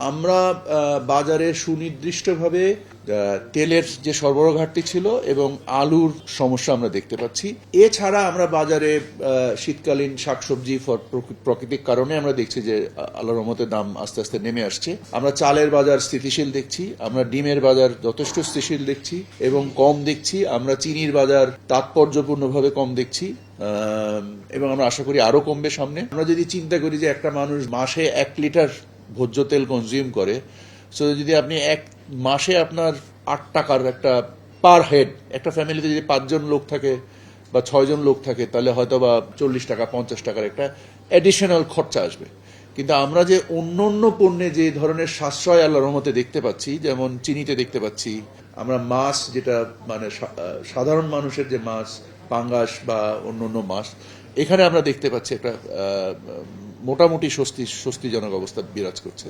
আমরা বাজারে সুনির্দিষ্টভাবে তেলের যে সরবরাহ ঘাটতি ছিল এবং আলুর সমস্যা আমরা দেখতে পাচ্ছি। এছাড়া আমরা বাজারে শীতকালীন শাকসবজি প্রাকৃতিক কারণে আমরা দেখছি যে আল্লাহর রহমতের দাম আস্তে আস্তে নেমে আসছে। আমরা চালের বাজার স্থিতিশীল দেখছি, আমরা ডিমের বাজার যথেষ্ট স্থিতিশীল দেখছি এবং কম দেখছি। আমরা চিনির বাজার তাৎপর্যপূর্ণভাবে কম দেখছি এবং আমরা আশা করি আরো কমবে সামনে। আমরা যদি চিন্তা করি যে একটা মানুষ মাসে 1 লিটার ভোজ্য তেল কনজিউম করে, সো যদি আপনি এক মাসে আপনার 8 টাকার একটা পার হেড, একটা ফ্যামিলিতে যদি 5 জন লোক থাকে বা 6 জন লোক থাকে, তাহলে হয়তো বা 40 টাকা 50 টাকার একটা অ্যাডিশনাল খরচা আসবে। কিন্তু আমরা যে অন্য পণ্যে যে ধরনের সাশ্রয় আল্লাহর রহমতে দেখতে পাচ্ছি, যেমন চিনিতে দেখতে পাচ্ছি, আমরা মাছ যেটা মানে সাধারণ মানুষের যে মাছ, পাঙ্গাস বা অন্য মাছ, এখানে আমরা দেখতে পাচ্ছি একটা মোটামুটি স্বস্তিজনক অবস্থা বিরাজ করছে।